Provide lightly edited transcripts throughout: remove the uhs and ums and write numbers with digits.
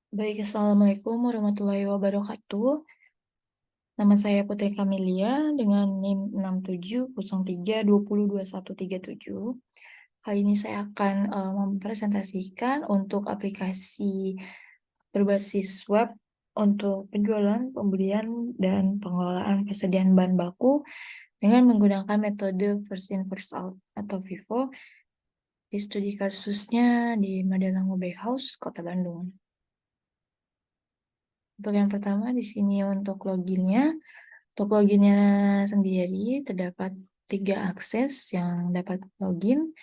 Baik, Assalamualaikum warahmatullahi wabarakatuh. Nama saya Putri Kamelia dengan NIM 6703202137. Kali ini saya akan mempresentasikan untuk aplikasi berbasis web untuk penjualan, pembelian, dan pengelolaan persediaan bahan baku dengan menggunakan metode first in first out atau FIFO di studi kasusnya di Madelango Bay House, Kota Bandung. Untuk yang pertama di sini untuk loginnya. Untuk loginnya sendiri terdapat 3 akses yang dapat login.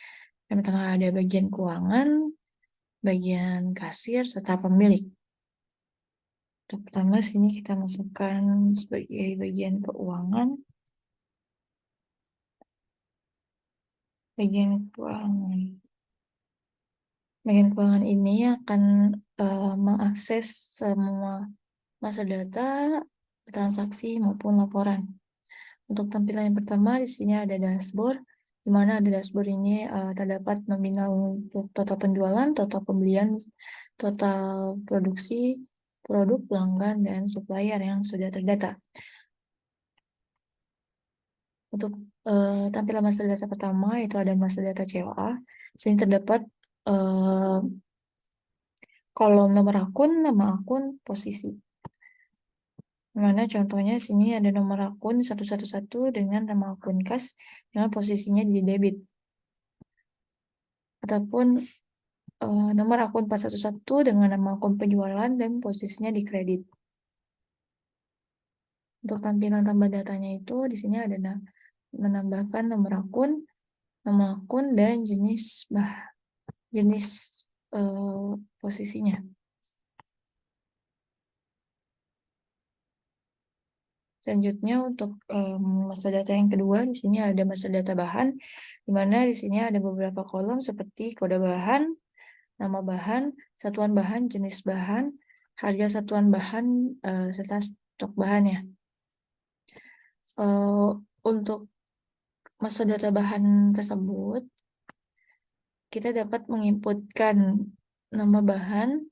Yang pertama ada bagian keuangan, bagian kasir, serta pemilik. Untuk pertama sini kita masukkan sebagai bagian keuangan. Bagian keuangan. Bagian keuangan ini akan mengakses semua masa data, transaksi maupun laporan. Untuk tampilan yang pertama di sini ada dashboard, di mana ada dashboard ini terdapat nominal untuk total penjualan, total pembelian, total produksi, produk, pelanggan, dan supplier yang sudah terdata. Untuk tampilan master data pertama yaitu ada master data COA. Sini terdapat kolom nomor akun, nama akun, posisi. Mana contohnya sini ada nomor akun 111 dengan nama akun kas dengan posisinya di debit. Ataupun nomor akun 411 dengan nama akun penjualan dan posisinya di kredit. Untuk tampilan tambah datanya itu di sini ada menambahkan nomor akun, nama akun, dan jenis posisinya. Selanjutnya untuk master data yang kedua di sini ada master data bahan, di mana di sini ada beberapa kolom seperti kode bahan, nama bahan, satuan bahan, jenis bahan, harga satuan bahan, serta stok bahannya. Untuk master data bahan tersebut, kita dapat menginputkan nama bahan.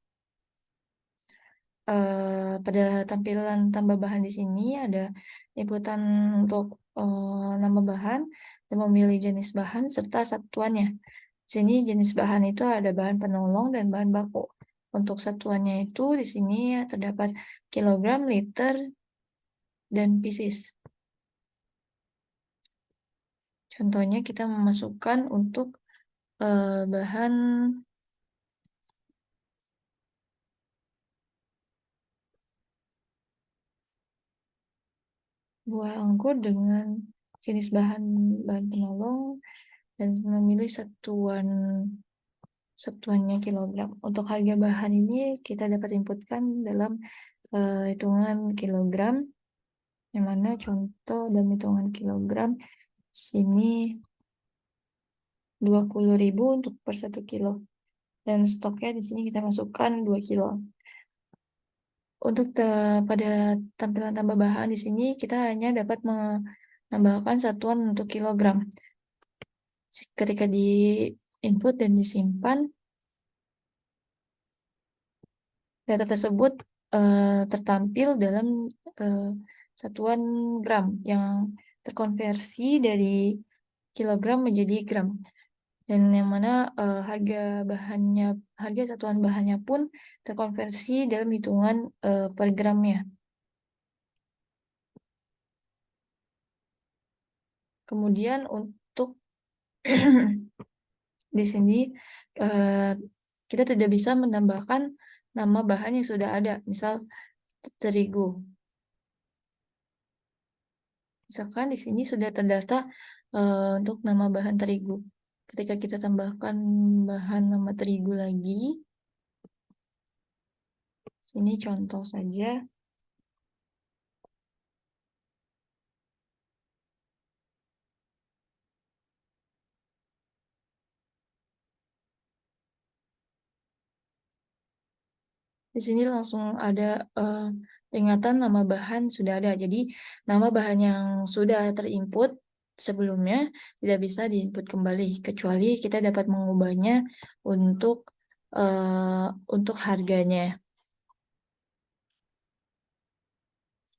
Pada tampilan tambah bahan di sini ada inputan untuk nama bahan dan memilih jenis bahan serta satuannya. Di sini jenis bahan itu ada bahan penolong dan bahan baku. Untuk satuannya itu di sini terdapat kilogram, liter, dan pieces. Contohnya kita memasukkan untuk bahan buah anggur dengan jenis bahan penolong dan memilih satuannya kilogram. Untuk harga bahan ini kita dapat inputkan dalam hitungan kilogram, yang mana contoh dalam hitungan kilogram sini 20.000 untuk per 1 kilo. Dan stoknya di sini kita masukkan 2 kilo. Untuk pada tampilan tambah bahan di sini kita hanya dapat menambahkan satuan untuk kilogram. Ketika di input dan disimpan, data tersebut tertampil dalam satuan gram yang terkonversi dari kilogram menjadi gram. Dan yang mana harga satuan bahannya pun terkonversi dalam hitungan per gramnya. Kemudian untuk di sini kita tidak bisa menambahkan nama bahan yang sudah ada, misal terigu. Misalkan di sini sudah terdata untuk nama bahan terigu. Ketika kita tambahkan bahan nama terigu lagi, sini contoh saja. Di sini langsung ada peringatan nama bahan sudah ada. Jadi nama bahan yang sudah terinput sebelumnya tidak bisa diinput kembali, kecuali kita dapat mengubahnya untuk harganya.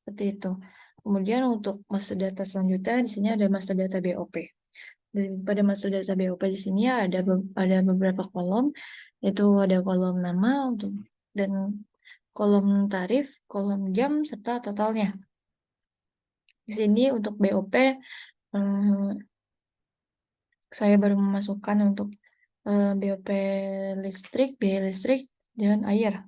Seperti itu. Kemudian untuk master data selanjutnya di sini ada master data BOP. Pada master data BOP di sini ada beberapa kolom, yaitu ada kolom nama untuk dan kolom tarif, kolom jam serta totalnya. Di sini untuk BOP saya baru memasukkan untuk BOP listrik, biaya listrik, dan air.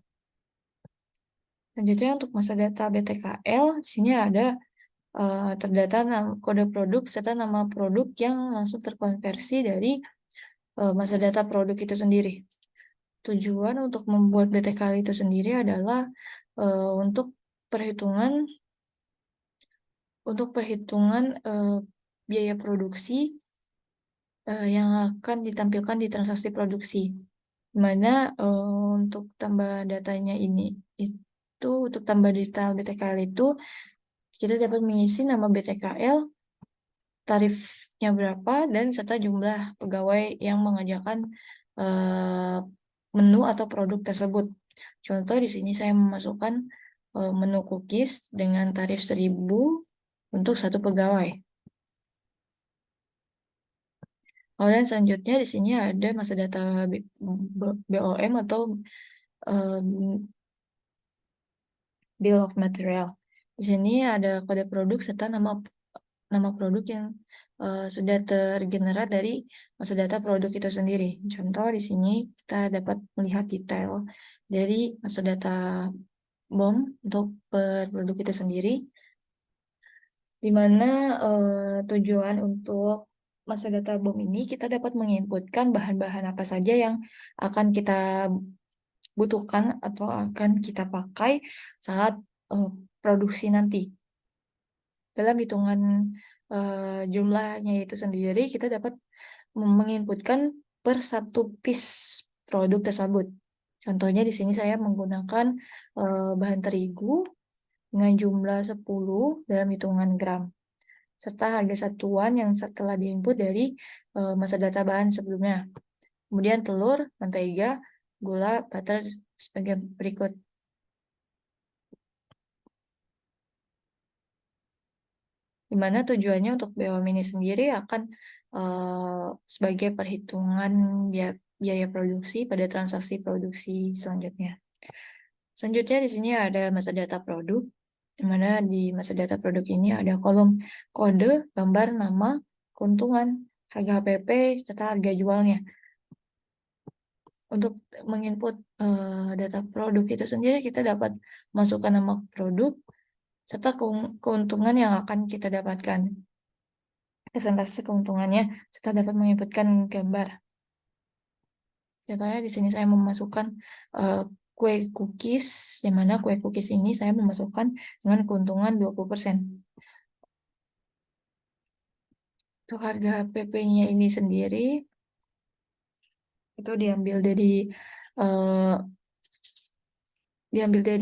Selanjutnya untuk masa data BTKL, di sini ada terdata kode produk serta nama produk yang langsung terkonversi dari masa data produk itu sendiri. Tujuan untuk membuat BTKL itu sendiri adalah untuk perhitungan biaya produksi yang akan ditampilkan di transaksi produksi. Mana untuk tambah datanya ini itu untuk tambah detail BTKL itu kita dapat mengisi nama BTKL, tarifnya berapa, dan serta jumlah pegawai yang mengerjakan menu atau produk tersebut. Contoh di sini saya memasukkan menu cookies dengan tarif 1.000 untuk satu pegawai. Kemudian selanjutnya di sini ada masa data BOM atau Bill of Material. Di sini ada kode produk serta nama produk yang sudah tergenerate dari masa data produk itu sendiri. Contoh di sini kita dapat melihat detail dari masa data BOM untuk produk itu sendiri, di mana tujuan untuk masa data BOM ini kita dapat menginputkan bahan-bahan apa saja yang akan kita butuhkan atau akan kita pakai saat produksi nanti. Dalam hitungan jumlahnya itu sendiri, kita dapat menginputkan per satu piece produk tersebut. Contohnya di sini saya menggunakan bahan terigu dengan jumlah 10 dalam hitungan gram, serta harga satuan yang setelah diinput dari masa data bahan sebelumnya. Kemudian telur, mentega, gula, butter sebagai berikut. Di mana tujuannya untuk BOM ini sendiri akan sebagai perhitungan biaya produksi pada transaksi produksi selanjutnya. Selanjutnya di sini ada masa data produk, di mana di masa data produk ini ada kolom kode, gambar, nama, keuntungan, harga HPP, serta harga jualnya. Untuk menginput data produk itu sendiri, kita dapat masukkan nama produk, serta keuntungan yang akan kita dapatkan. Presentasi keuntungannya, serta dapat menginputkan gambar. Contohnya di sini saya memasukkan kue cookies, di mana kue cookies ini saya memasukkan dengan keuntungan 20%. Untuk harga PP-nya ini sendiri, itu diambil dari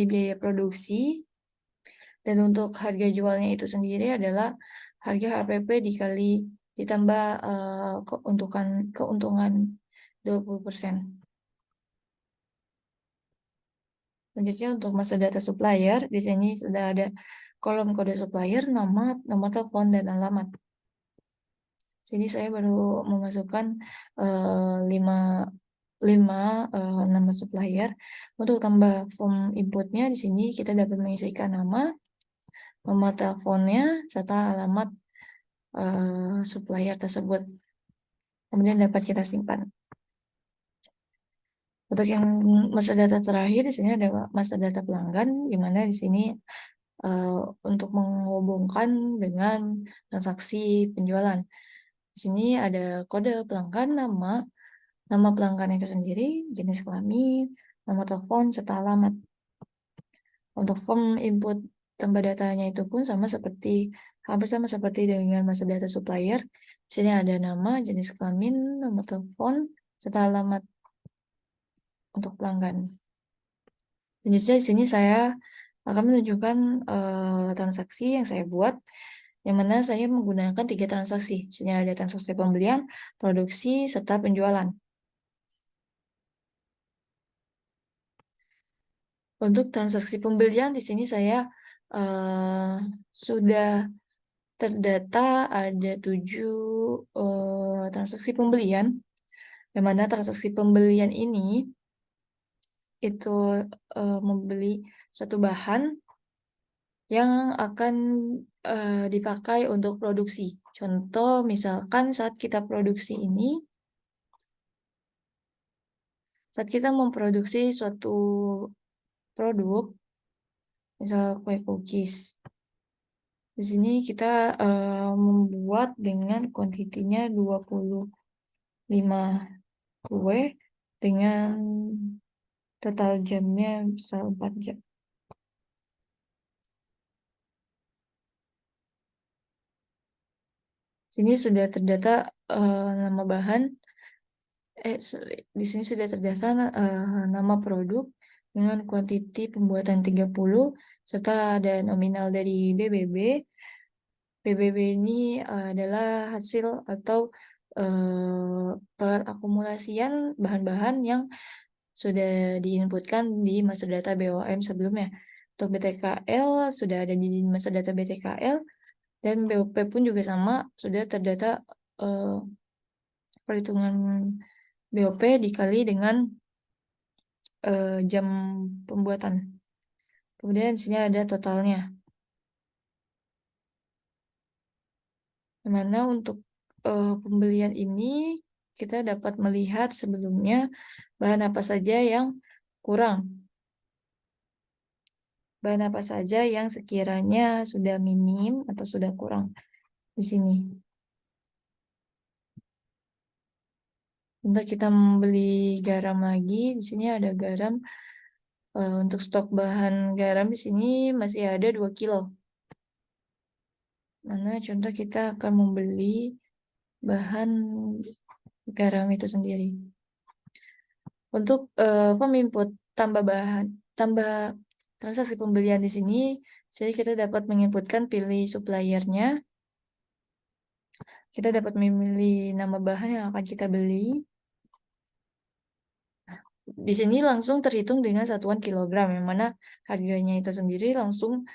biaya produksi, dan untuk harga jualnya itu sendiri adalah harga HPP ditambah keuntungan 20%. Selanjutnya untuk masa data supplier, di sini sudah ada kolom kode supplier, nama, nomor telepon, dan alamat. Sini saya baru memasukkan 5 nama supplier. Untuk tambah form inputnya, di sini kita dapat mengisikan nama, nomor teleponnya, serta alamat supplier tersebut. Kemudian dapat kita simpan. Untuk yang masa data terakhir, di sini ada masa data pelanggan, di mana di sini untuk menghubungkan dengan transaksi penjualan. Di sini ada kode pelanggan, nama pelanggan itu sendiri, jenis kelamin, nama telepon, serta alamat. Untuk form input tambah datanya itu pun hampir sama seperti dengan masa data supplier. Di sini ada nama, jenis kelamin, nomor telepon, serta alamat untuk pelanggan. Selanjutnya di sini saya akan menunjukkan transaksi yang saya buat, yang mana saya menggunakan 3 transaksi. Di sini ada transaksi pembelian, produksi, serta penjualan. Untuk transaksi pembelian di sini saya uh, sudah terdata ada 7 transaksi pembelian, di mana transaksi pembelian ini itu membeli suatu bahan yang akan dipakai untuk produksi. Contoh, misalkan saat kita memproduksi suatu produk, misal kue cookies. Di sini kita membuat dengan kuantitinya 25 kue dengan total jamnya misal 4 jam. Sini sudah terdata nama bahan, di sini sudah terdata nama produk dengan kuantiti pembuatan 30 serta ada nominal dari BBB. BBB ini adalah hasil atau perakumulasian bahan-bahan yang sudah diinputkan di master data BOM sebelumnya. Untuk BTKL sudah ada di master data BTKL dan BOP pun juga sama, sudah terdata perhitungan BOP dikali dengan jam pembuatan. Kemudian di sini ada totalnya. Dimana untuk pembelian ini kita dapat melihat sebelumnya bahan apa saja yang kurang. Bahan apa saja yang sekiranya sudah minim atau sudah kurang di sini. Untuk kita membeli garam lagi, di sini ada garam. Untuk stok bahan garam di sini masih ada 2 kilo. Mana contoh kita akan membeli bahan garam itu sendiri. Untuk peminput tambah transaksi pembelian di sini, jadi kita dapat menginputkan pilih suppliernya. Kita dapat memilih nama bahan yang akan kita beli. Di sini langsung terhitung dengan satuan kilogram, yang mana harganya itu sendiri langsung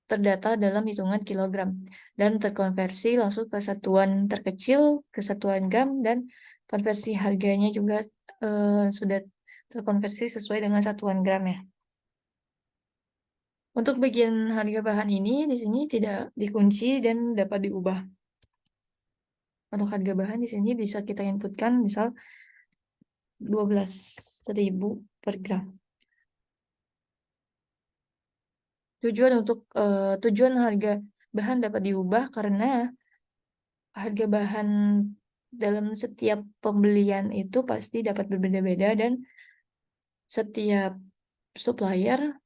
terdata dalam hitungan kilogram dan terkonversi langsung ke satuan terkecil, ke satuan gram, dan konversi harganya juga sudah terkonversi sesuai dengan satuan gram ya. Untuk bagian harga bahan ini di sini tidak dikunci dan dapat diubah. Untuk harga bahan di sini bisa kita inputkan misal 12.000 per gram. Tujuan harga bahan dapat diubah karena harga bahan dalam setiap pembelian itu pasti dapat berbeda-beda dan setiap supplier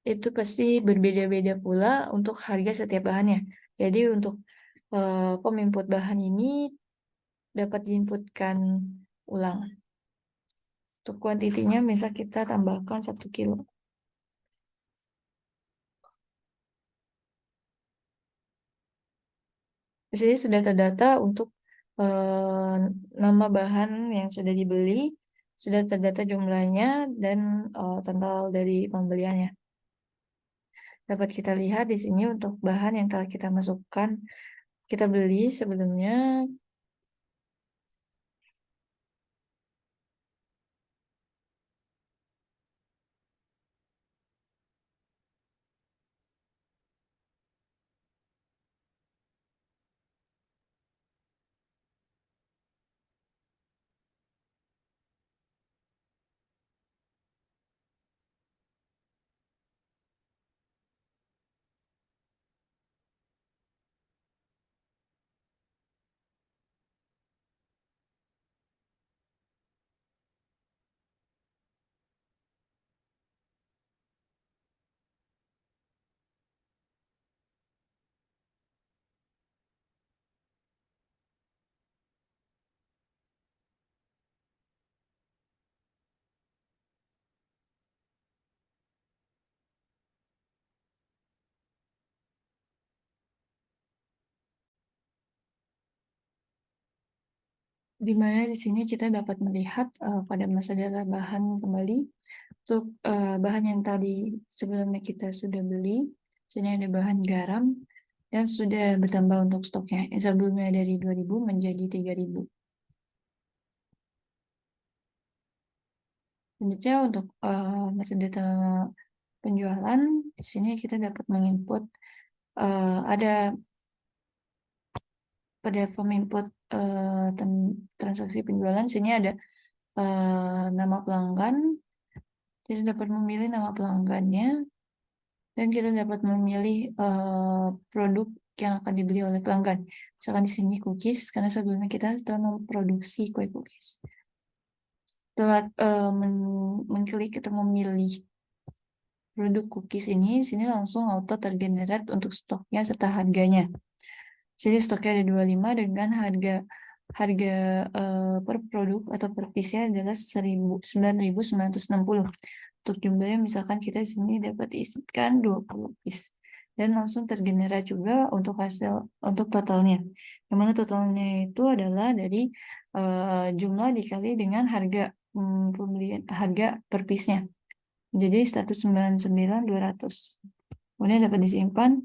itu pasti berbeda-beda pula untuk harga setiap bahannya. Jadi untuk peminput bahan ini dapat diinputkan ulang. Untuk kuantitinya bisa kita tambahkan 1 kilo. Di sini sudah terdata untuk nama bahan yang sudah dibeli, sudah terdata jumlahnya dan total dari pembeliannya. Dapat kita lihat di sini untuk bahan yang telah kita masukkan, kita beli sebelumnya. Di mana di sini kita dapat melihat pada masa data bahan kembali Untuk bahan yang tadi sebelumnya kita sudah beli, sini ada bahan garam dan sudah bertambah untuk stoknya. Yang sebelumnya dari 2.000 menjadi 3.000. Selanjutnya untuk metode penjualan, di sini kita dapat menginput ada pada form input transaksi penjualan. Sini ada nama pelanggan. Kita dapat memilih nama pelanggannya dan kita dapat memilih produk yang akan dibeli oleh pelanggan. Misalkan di sini cookies, karena sebelumnya kita telah memproduksi kue cookies. Setelah mengklik atau memilih produk cookies ini, sini langsung auto tergenerate untuk stoknya serta harganya. Jadi stoknya ada 25 dengan harga harga per produk atau per piece adalah 9.960. Untuk jumlahnya misalkan kita di sini dapat isikan 20 piece dan langsung tergenerate juga untuk hasil untuk totalnya. Yang mana totalnya itu adalah dari jumlah dikali dengan harga pembelian harga per piece-nya. Jadi 199.200. Kemudian dapat disimpan.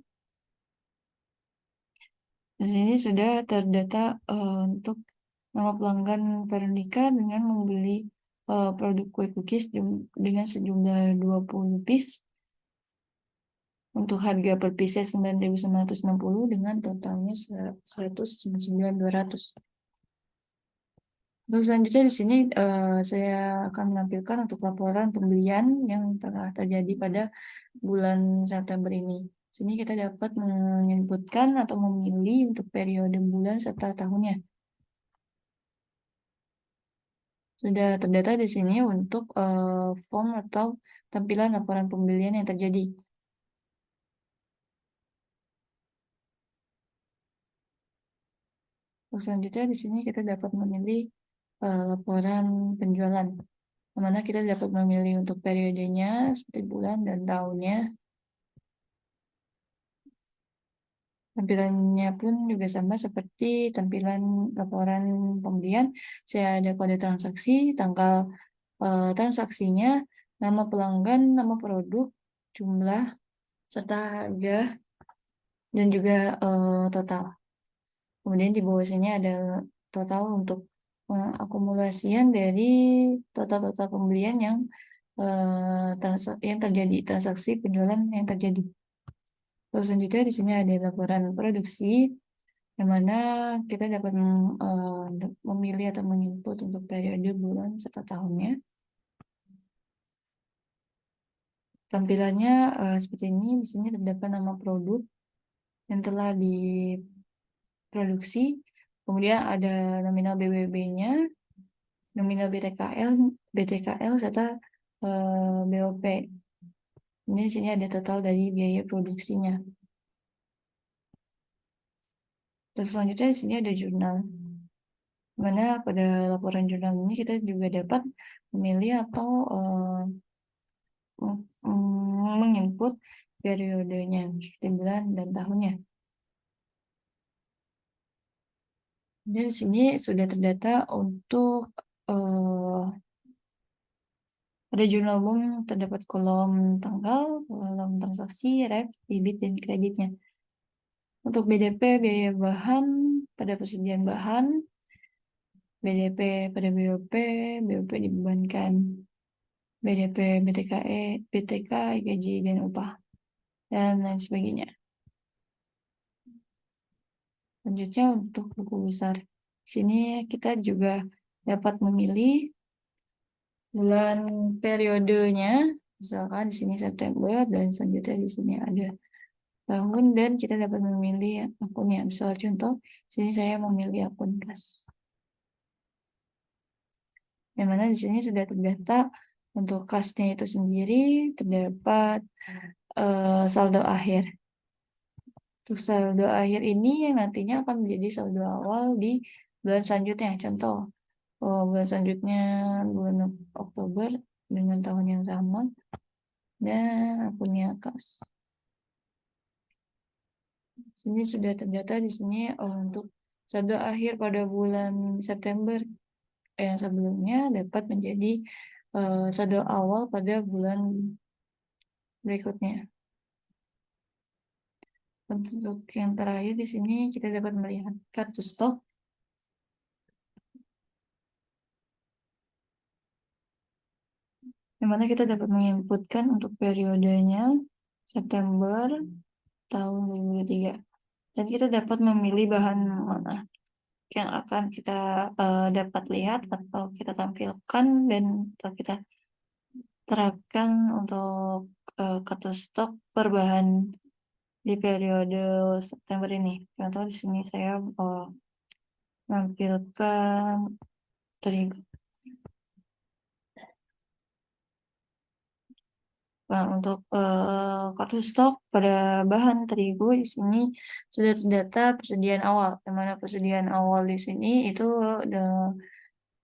Di sini sudah terdata untuk nama pelanggan Veronica dengan membeli produk kue cookies dengan sejumlah 20 piece untuk harga per piece 9.960 dengan totalnya 199.200. Untuk selanjutnya di sini saya akan menampilkan untuk laporan pembelian yang telah terjadi pada bulan September ini. Sini kita dapat menyebutkan atau memilih untuk periode bulan serta tahunnya. Sudah terdata di sini untuk form atau tampilan laporan pembelian yang terjadi. Selanjutnya di sini kita dapat memilih laporan penjualan, di mana kita dapat memilih untuk periodenya seperti bulan dan tahunnya. Tampilannya pun juga sama seperti tampilan laporan pembelian. Saya ada kode transaksi, tanggal transaksinya, nama pelanggan, nama produk, jumlah, serta harga, dan juga total. Kemudian di bawah sini ada total untuk pengakumulasian dari total-total pembelian yang terjadi, transaksi penjualan yang terjadi. Terus selanjutnya di sini ada laporan produksi, yang mana kita dapat memilih atau menginput untuk periode, bulan, serta tahunnya. Tampilannya seperti ini. Di sini terdapat nama produk yang telah diproduksi. Kemudian ada nominal BBB-nya, nominal BTKL serta BOP. Ini di sini ada total dari biaya produksinya. Terus selanjutnya di sini ada jurnal. Mana pada laporan jurnal ini kita juga dapat memilih atau menginput periodenya seperti bulan dan tahunnya. Dan di sini sudah terdata untuk pada jurnal umum terdapat kolom tanggal, kolom transaksi, ref, debit, dan kreditnya. Untuk BDP, biaya bahan pada persediaan bahan, BDP pada BOP, BOP dibebankan, BDP, BTKE, BTK, gaji dan upah, dan lain sebagainya. Selanjutnya untuk buku besar. Sini kita juga dapat memilih bulan periodenya, misalkan di sini September dan selanjutnya di sini ada tahun dan kita dapat memilih akunnya. Misal contoh, sini saya memilih akun kas. Yang mana di sini sudah terdata untuk kasnya itu sendiri terdapat saldo akhir. Untuk saldo akhir ini yang nantinya akan menjadi saldo awal di bulan selanjutnya. Contoh, bulan selanjutnya bulan Oktober dengan tahun yang sama dan akunnya kas. Sini sudah terdata di sini untuk saldo akhir pada bulan September yang sebelumnya dapat menjadi saldo awal pada bulan berikutnya. Untuk yang terakhir di sini kita dapat melihat kartu stok, di mana kita dapat menginputkan untuk periodenya September tahun 2023. Dan kita dapat memilih bahan mana yang akan kita dapat lihat atau kita tampilkan dan atau kita terapkan untuk kartu stok per bahan di periode September ini. Contoh di sini saya menampilkan terigu. Nah, untuk kartu stok pada bahan terigu di sini sudah terdata persediaan awal. Di mana persediaan awal di sini itu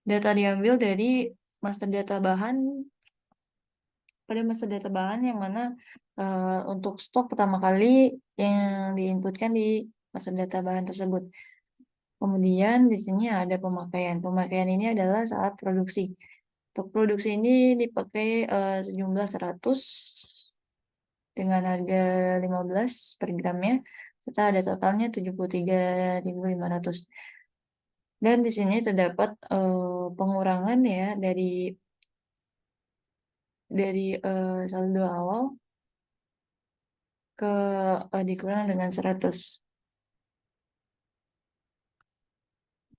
data diambil dari master data bahan pada master data bahan yang mana untuk stok pertama kali yang diinputkan di master data bahan tersebut. Kemudian di sini ada pemakaian. Pemakaian ini adalah saat produksi. Untuk produksi ini dipakai sejumlah 100 dengan harga 15 per gramnya, serta ada totalnya 73.500. Dan di sini terdapat pengurangan ya dari saldo awal ke dikurang dengan 100.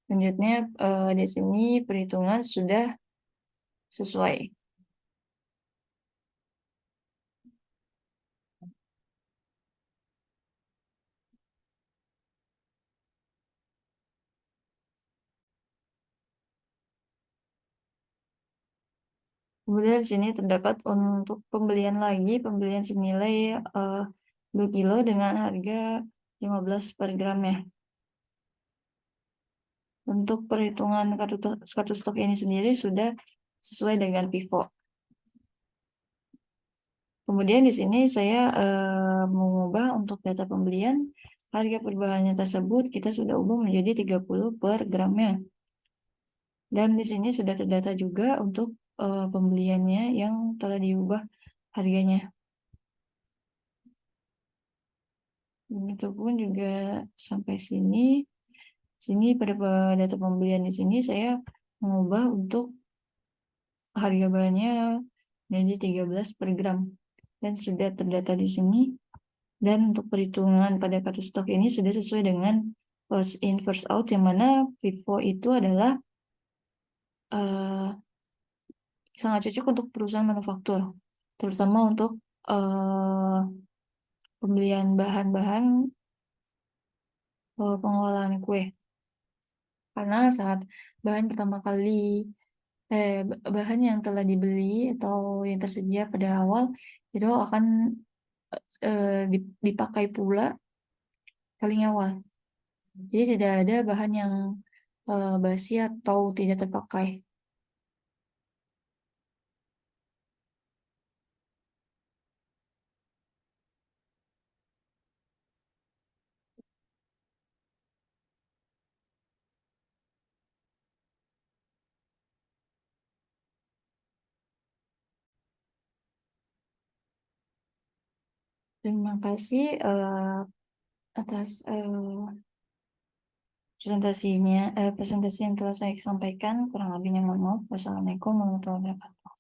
Selanjutnya di sini perhitungan sudah sesuai. Kemudian di sini terdapat untuk pembelian lagi, pembelian senilai 2 kilo dengan harga 15 per gramnya. Untuk perhitungan kartu stok ini sendiri sudah sesuai dengan Vivo. Kemudian di sini saya mengubah untuk data pembelian, harga per bahannya tersebut kita sudah ubah menjadi 30 per gramnya. Dan di sini sudah terdata juga untuk pembeliannya yang telah diubah harganya. Itu pun juga sampai sini. Sini pada data pembelian di sini saya mengubah untuk harga bahannya menjadi 13 per gram. Dan sudah terdata di sini. Dan untuk perhitungan pada kartu stok ini sudah sesuai dengan first in first out, yang mana Vivo itu adalah sangat cocok untuk perusahaan manufaktur, terutama untuk pembelian bahan-bahan pengolahan kue. Karena saat bahan pertama kali bahan yang telah dibeli atau yang tersedia pada awal itu akan dipakai pula paling awal. Jadi tidak ada bahan yang basi atau tidak terpakai. Terima kasih atas presentasi yang telah saya sampaikan. Kurang lebihnya mohon maaf. Wassalamualaikum warahmatullahi wabarakatuh.